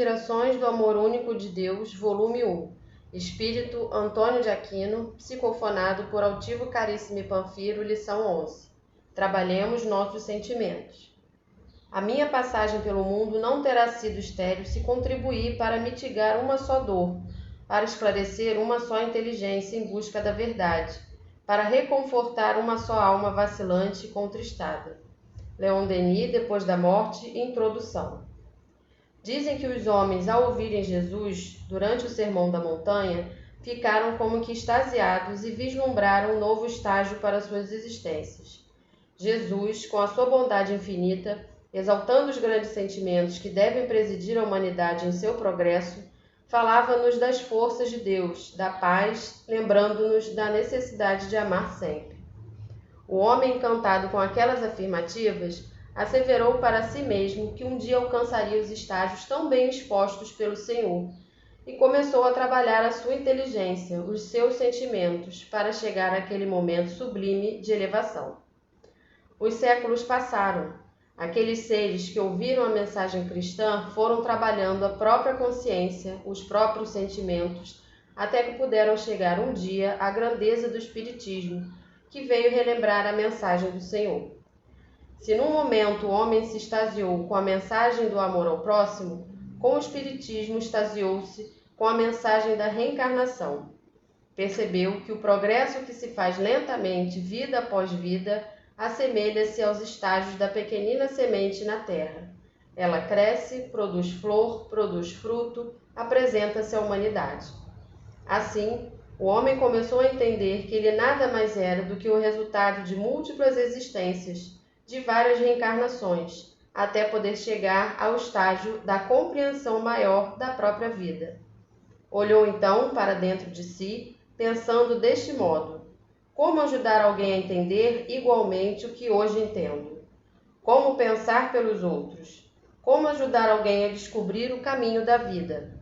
Inspirações do Amor Único de Deus, volume 1. Espírito Antônio de Aquino, psicofonado por Altivo Caríssimo Panfiro, lição 11. Trabalhemos nossos sentimentos. A minha passagem pelo mundo não terá sido estéril se contribuir para mitigar uma só dor, para esclarecer uma só inteligência em busca da verdade, para reconfortar uma só alma vacilante e contristada. Leon Denis, Depois da Morte, Introdução. Dizem que os homens, ao ouvirem Jesus, durante o Sermão da Montanha, ficaram como que extasiados e vislumbraram um novo estágio para suas existências. Jesus, com a sua bondade infinita, exaltando os grandes sentimentos que devem presidir a humanidade em seu progresso, falava-nos das forças de Deus, da paz, lembrando-nos da necessidade de amar sempre. O homem, encantado com aquelas afirmativas, asseverou para si mesmo que um dia alcançaria os estágios tão bem expostos pelo Senhor e começou a trabalhar a sua inteligência, os seus sentimentos, para chegar àquele momento sublime de elevação. Os séculos passaram. Aqueles seres que ouviram a mensagem cristã foram trabalhando a própria consciência, os próprios sentimentos, até que puderam chegar um dia à grandeza do Espiritismo, que veio relembrar a mensagem do Senhor. Se num momento o homem se extasiou com a mensagem do amor ao próximo, com o Espiritismo extasiou-se com a mensagem da reencarnação. Percebeu que o progresso que se faz lentamente, vida após vida, assemelha-se aos estágios da pequenina semente na terra. Ela cresce, produz flor, produz fruto, apresenta-se à humanidade. Assim, o homem começou a entender que ele nada mais era do que o resultado de múltiplas existências, de várias reencarnações, até poder chegar ao estágio da compreensão maior da própria vida. Olhou então para dentro de si, pensando deste modo: como ajudar alguém a entender igualmente o que hoje entendo? Como pensar pelos outros? Como ajudar alguém a descobrir o caminho da vida?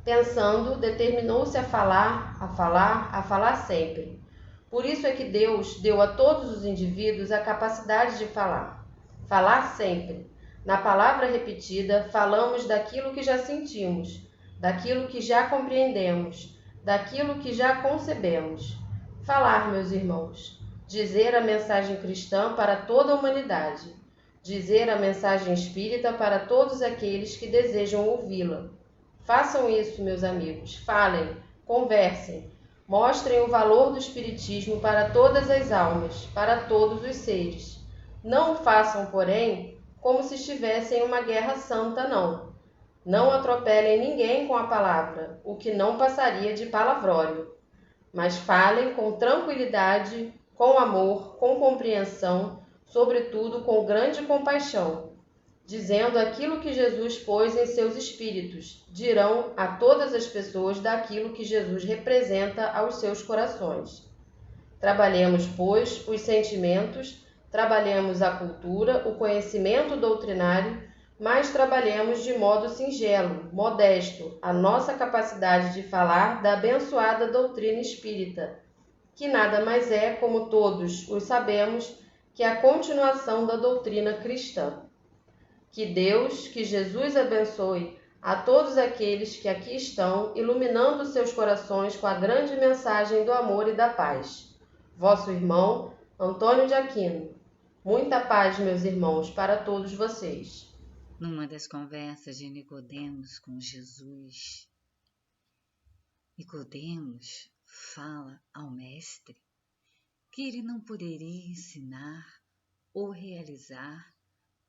Pensando, determinou-se a falar sempre. Por isso é que Deus deu a todos os indivíduos a capacidade de falar. Falar sempre. Na palavra repetida, falamos daquilo que já sentimos, daquilo que já compreendemos, daquilo que já concebemos. Falar, meus irmãos. Dizer a mensagem cristã para toda a humanidade. Dizer a mensagem espírita para todos aqueles que desejam ouvi-la. Façam isso, meus amigos. Falem, conversem. Mostrem o valor do Espiritismo para todas as almas, para todos os seres. Não o façam, porém, como se estivessem em uma guerra santa, não. Não atropelem ninguém com a palavra, o que não passaria de palavrório. Mas falem com tranquilidade, com amor, com compreensão, sobretudo com grande compaixão, dizendo aquilo que Jesus pôs em seus espíritos, dirão a todas as pessoas daquilo que Jesus representa aos seus corações. Trabalhemos, pois, os sentimentos, trabalhemos a cultura, o conhecimento doutrinário, mas trabalhemos de modo singelo, modesto, a nossa capacidade de falar da abençoada doutrina espírita, que nada mais é, como todos os sabemos, que a continuação da doutrina cristã. Que Deus, que Jesus abençoe a todos aqueles que aqui estão, iluminando seus corações com a grande mensagem do amor e da paz. Vosso irmão, Antônio de Aquino. Muita paz, meus irmãos, para todos vocês. Numa das conversas de Nicodemos com Jesus, Nicodemos fala ao mestre que ele não poderia ensinar ou realizar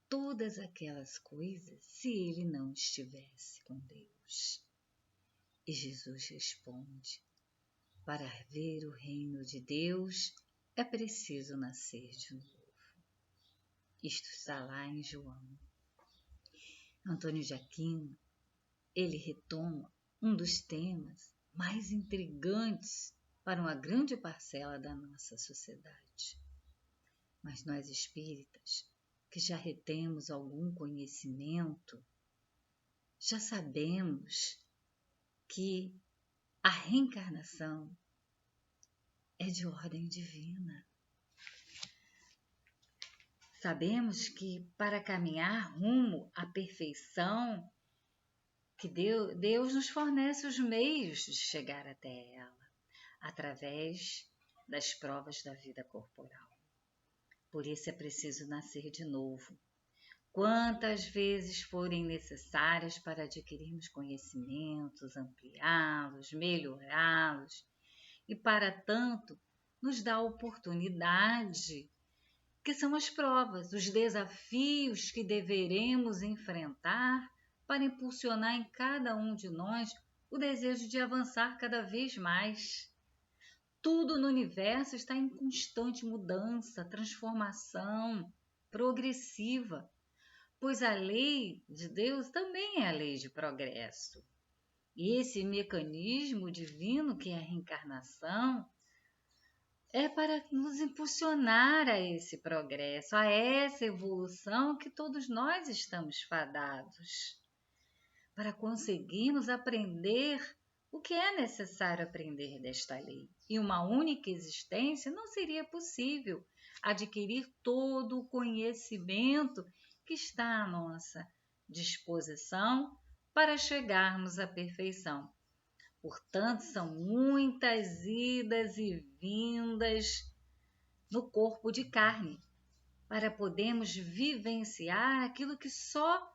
todas aquelas coisas se ele não estivesse com Deus. E Jesus responde: para ver o reino de Deus é preciso nascer de novo. Isto está lá em João. Antônio de Aquino, ele retoma um dos temas mais intrigantes para uma grande parcela da nossa sociedade. Mas nós espíritas, que já retemos algum conhecimento, já sabemos que a reencarnação é de ordem divina. Sabemos que para caminhar rumo à perfeição que Deus nos fornece os meios de chegar até ela, através das provas da vida corporal. Por isso é preciso nascer de novo, quantas vezes forem necessárias para adquirirmos conhecimentos, ampliá-los, melhorá-los, e para tanto nos dá a oportunidade, que são as provas, os desafios que deveremos enfrentar para impulsionar em cada um de nós o desejo de avançar cada vez mais. Tudo no universo está em constante mudança, transformação progressiva, pois a lei de Deus também é a lei de progresso. E esse mecanismo divino que é a reencarnação é para nos impulsionar a esse progresso, a essa evolução que todos nós estamos fadados, para conseguirmos aprender o que é necessário aprender desta lei. E uma única existência não seria possível adquirir todo o conhecimento que está à nossa disposição para chegarmos à perfeição. Portanto, são muitas idas e vindas no corpo de carne, para podermos vivenciar aquilo que só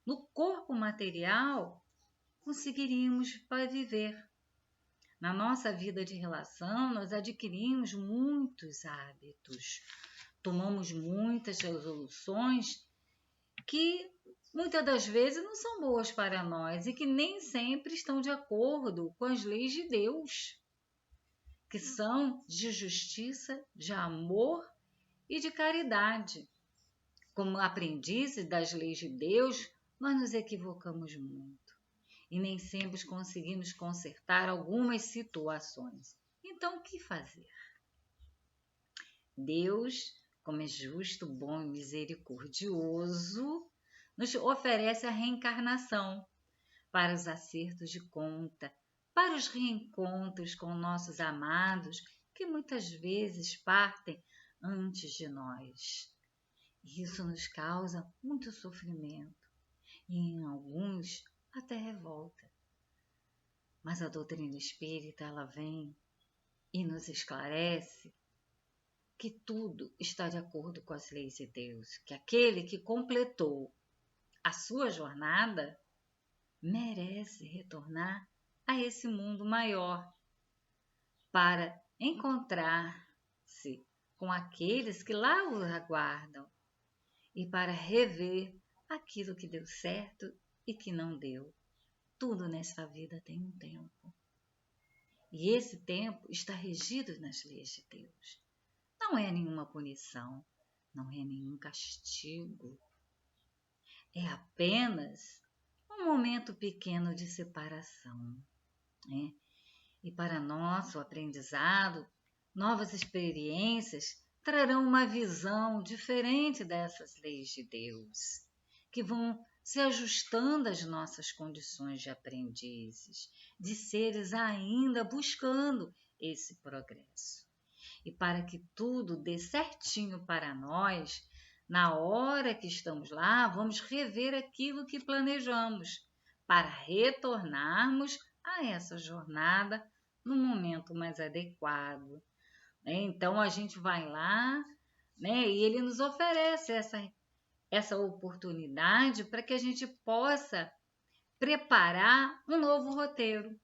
no corpo material conseguiríamos viver. Na nossa vida de relação, nós adquirimos muitos hábitos, tomamos muitas resoluções que muitas das vezes não são boas para nós e que nem sempre estão de acordo com as leis de Deus, que são de justiça, de amor e de caridade. Como aprendizes das leis de Deus, nós nos equivocamos muito e nem sempre conseguimos consertar algumas situações. Então, o que fazer? Deus, como é justo, bom e misericordioso, nos oferece a reencarnação para os acertos de conta, para os reencontros com nossos amados, que muitas vezes partem antes de nós. Isso nos causa muito sofrimento e em alguns até revolta. Mas a doutrina espírita, ela vem e nos esclarece que tudo está de acordo com as leis de Deus, que aquele que completou a sua jornada merece retornar a esse mundo maior para encontrar-se com aqueles que lá o aguardam e para rever aquilo que deu certo e que não deu. Tudo nesta vida tem um tempo. E esse tempo está regido nas leis de Deus. Não é nenhuma punição, não é nenhum castigo. É apenas um momento pequeno de separação, né? E para nosso aprendizado, novas experiências trarão uma visão diferente dessas leis de Deus, que vão se ajustando às nossas condições de aprendizes, de seres ainda buscando esse progresso. E para que tudo dê certinho para nós, na hora que estamos lá, vamos rever aquilo que planejamos, para retornarmos a essa jornada no momento mais adequado. Então a gente vai lá, né, e ele nos oferece essa oportunidade para que a gente possa preparar um novo roteiro.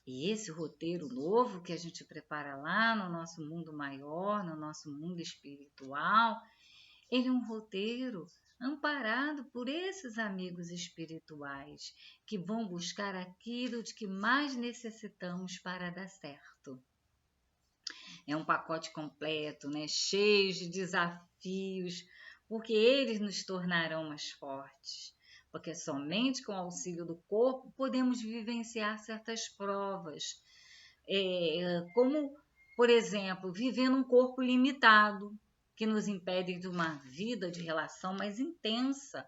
E esse roteiro novo que a gente prepara lá no nosso mundo maior, no nosso mundo espiritual, ele é um roteiro amparado por esses amigos espirituais que vão buscar aquilo de que mais necessitamos para dar certo. É um pacote completo, né? Cheio de desafios, porque eles nos tornarão mais fortes. Porque somente com o auxílio do corpo podemos vivenciar certas provas, como, por exemplo, viver num corpo limitado, que nos impede de uma vida de relação mais intensa,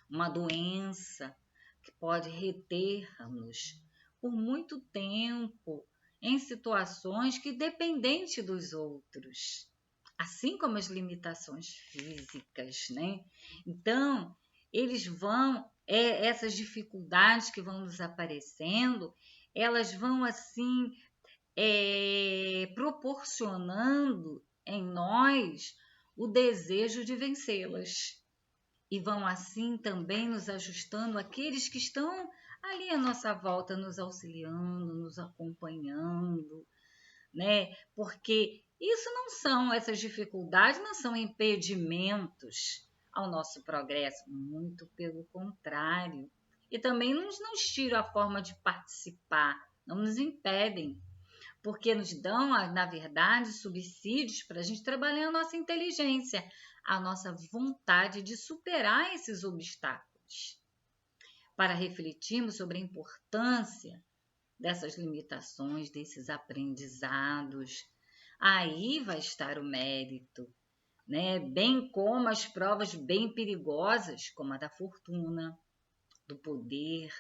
uma doença que pode reter-nos por muito tempo em situações que dependente dos outros, assim como as limitações físicas, né? Então, eles vão essas dificuldades que vão nos aparecendo, elas vão assim proporcionando em nós o desejo de vencê-las. E vão assim também nos ajustando aqueles que estão ali à nossa volta, nos auxiliando, nos acompanhando, né? Porque essas dificuldades não são impedimentos ao nosso progresso, muito pelo contrário. E também não nos tiram a forma de participar, não nos impedem, porque nos dão, na verdade, subsídios para a gente trabalhar a nossa inteligência, a nossa vontade de superar esses obstáculos, para refletirmos sobre a importância dessas limitações, desses aprendizados. Aí vai estar o mérito, né? Bem como as provas bem perigosas, como a da fortuna, do poder,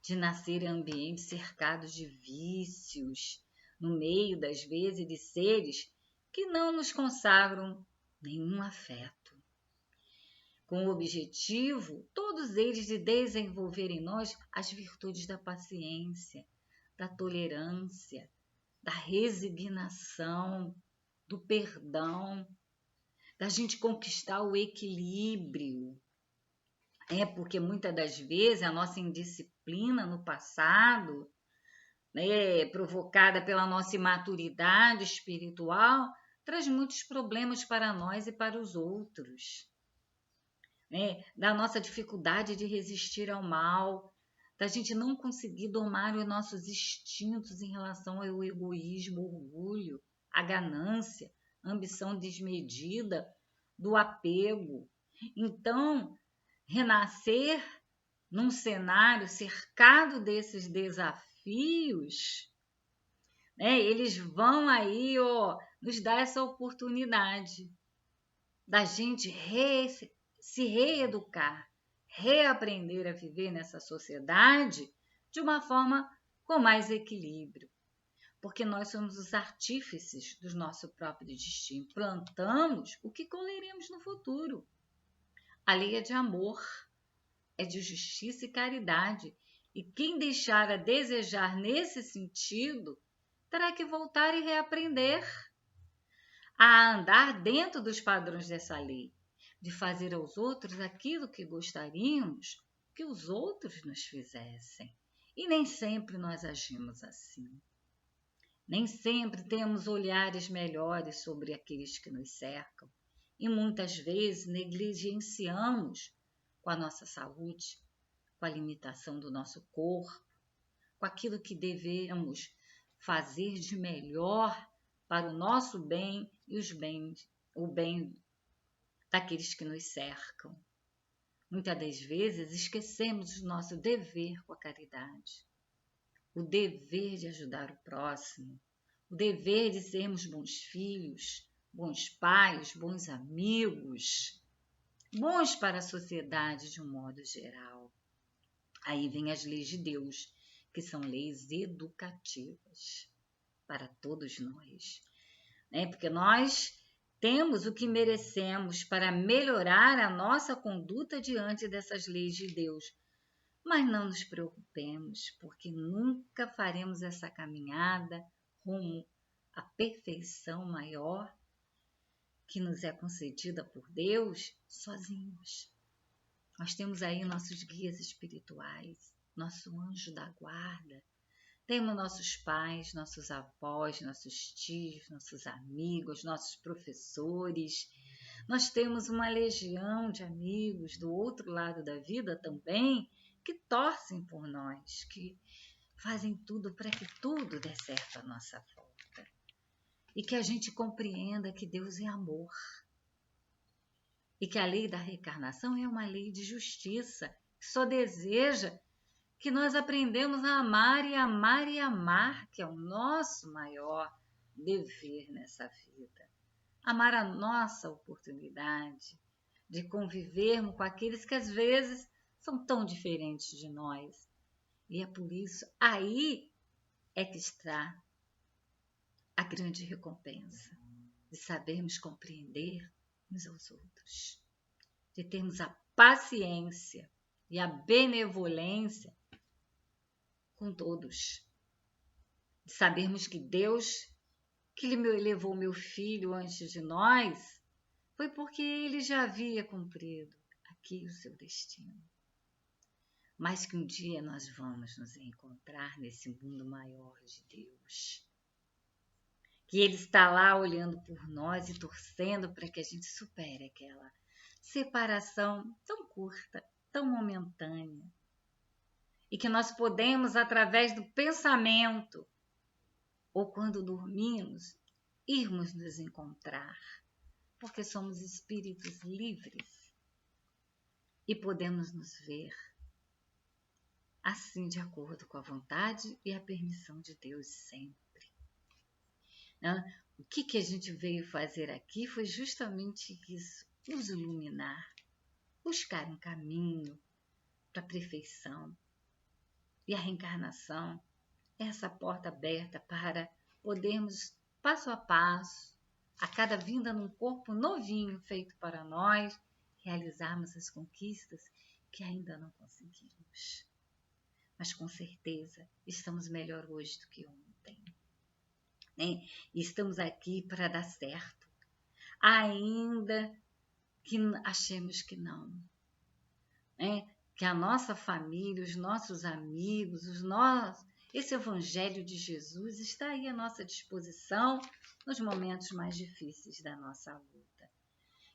de nascer em ambientes cercados de vícios, no meio, das vezes, de seres que não nos consagram nenhum afeto, com o objetivo, todos eles, de desenvolver em nós as virtudes da paciência, da tolerância, da resignação, do perdão, da gente conquistar o equilíbrio. Porque muitas das vezes a nossa indisciplina no passado, né, provocada pela nossa imaturidade espiritual, traz muitos problemas para nós e para os outros, né? Da nossa dificuldade de resistir ao mal, da gente não conseguir domar os nossos instintos em relação ao egoísmo, orgulho, a ganância, a ambição desmedida, do apego. Então, renascer num cenário cercado desses desafios, né, eles vão aí nos dar essa oportunidade da gente se reeducar, reaprender a viver nessa sociedade de uma forma com mais equilíbrio, porque nós somos os artífices do nosso próprio destino. Plantamos o que colheremos no futuro. A lei é de amor, é de justiça e caridade, e quem deixar a desejar nesse sentido terá que voltar e reaprender a andar dentro dos padrões dessa lei, de fazer aos outros aquilo que gostaríamos que os outros nos fizessem. E nem sempre nós agimos assim. Nem sempre temos olhares melhores sobre aqueles que nos cercam, e muitas vezes negligenciamos com a nossa saúde, com a limitação do nosso corpo, com aquilo que devemos fazer de melhor para o nosso bem e o bem daqueles que nos cercam. Muitas das vezes esquecemos o nosso dever com a caridade, o dever de ajudar o próximo, o dever de sermos bons filhos, bons pais, bons amigos, bons para a sociedade de um modo geral. Aí vem as leis de Deus, que são leis educativas para todos nós, né? Porque nós temos o que merecemos para melhorar a nossa conduta diante dessas leis de Deus. Mas não nos preocupemos, porque nunca faremos essa caminhada rumo à perfeição maior que nos é concedida por Deus sozinhos. Nós temos aí nossos guias espirituais, nosso anjo da guarda, temos nossos pais, nossos avós, nossos tios, nossos amigos, nossos professores. Nós temos uma legião de amigos do outro lado da vida também, que torcem por nós, que fazem tudo para que tudo dê certo à nossa volta. E que a gente compreenda que Deus é amor. E que a lei da reencarnação é uma lei de justiça, que só deseja que nós aprendemos a amar e amar e amar, que é o nosso maior dever nessa vida. Amar a nossa oportunidade de convivermos com aqueles que às vezes são tão diferentes de nós. E é por isso, aí é que está a grande recompensa, de sabermos compreender uns aos outros, de termos a paciência e a benevolência com todos. De sabermos que Deus, que Ele levou meu filho antes de nós, foi porque Ele já havia cumprido aqui o seu destino. Mas que um dia nós vamos nos encontrar nesse mundo maior de Deus. Que Ele está lá olhando por nós e torcendo para que a gente supere aquela separação tão curta, tão momentânea. E que nós podemos, através do pensamento, ou quando dormimos, irmos nos encontrar, porque somos espíritos livres e podemos nos ver assim de acordo com a vontade e a permissão de Deus sempre. O que a gente veio fazer aqui foi justamente isso, nos iluminar, buscar um caminho para a perfeição. E a reencarnação é essa porta aberta para podermos, passo a passo, a cada vinda num corpo novinho feito para nós, realizarmos as conquistas que ainda não conseguimos. Mas com certeza estamos melhor hoje do que ontem. Né? E estamos aqui para dar certo, ainda que achemos que não. Né? Que a nossa família, os nossos amigos, esse Evangelho de Jesus está aí à nossa disposição nos momentos mais difíceis da nossa luta.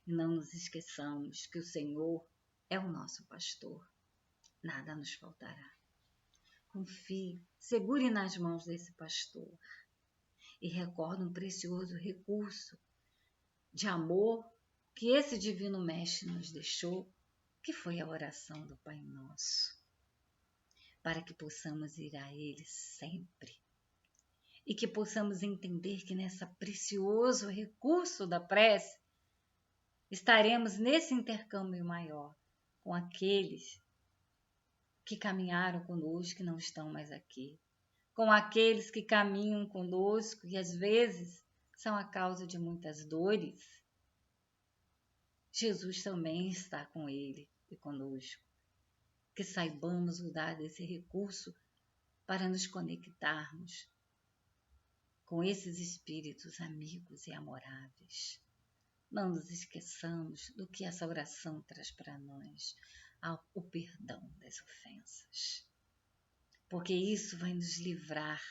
E não nos esqueçamos que o Senhor é o nosso pastor. Nada nos faltará. Confie, segure nas mãos desse pastor e recorde um precioso recurso de amor que esse Divino Mestre nos deixou, que foi a oração do Pai Nosso, para que possamos ir a Ele sempre e que possamos entender que nesse precioso recurso da prece estaremos nesse intercâmbio maior com aqueles que caminharam conosco e não estão mais aqui, com aqueles que caminham conosco e às vezes são a causa de muitas dores. Jesus também está com ele e conosco. Que saibamos usar desse recurso para nos conectarmos com esses espíritos amigos e amoráveis. Não nos esqueçamos do que essa oração traz para nós, o perdão das ofensas. Porque isso vai nos livrar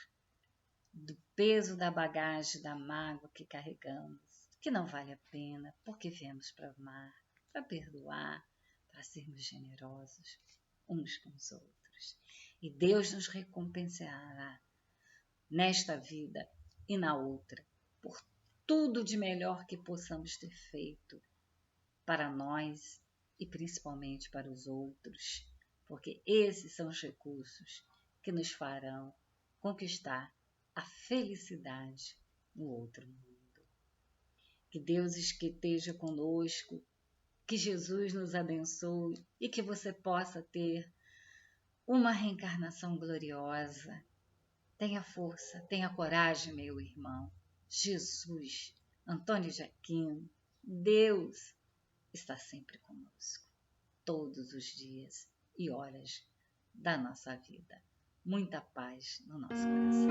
do peso da bagagem, da mágoa que carregamos, que não vale a pena, porque viemos para amar, para perdoar, para sermos generosos uns com os outros. E Deus nos recompensará nesta vida e na outra, por tudo de melhor que possamos ter feito para nós e principalmente para os outros, porque esses são os recursos que nos farão conquistar a felicidade no outro mundo. Que Deus esteja conosco, que Jesus nos abençoe e que você possa ter uma reencarnação gloriosa. Tenha força, tenha coragem, meu irmão. Jesus, Antônio de Aquino, Deus está sempre conosco, todos os dias e horas da nossa vida. Muita paz no nosso coração.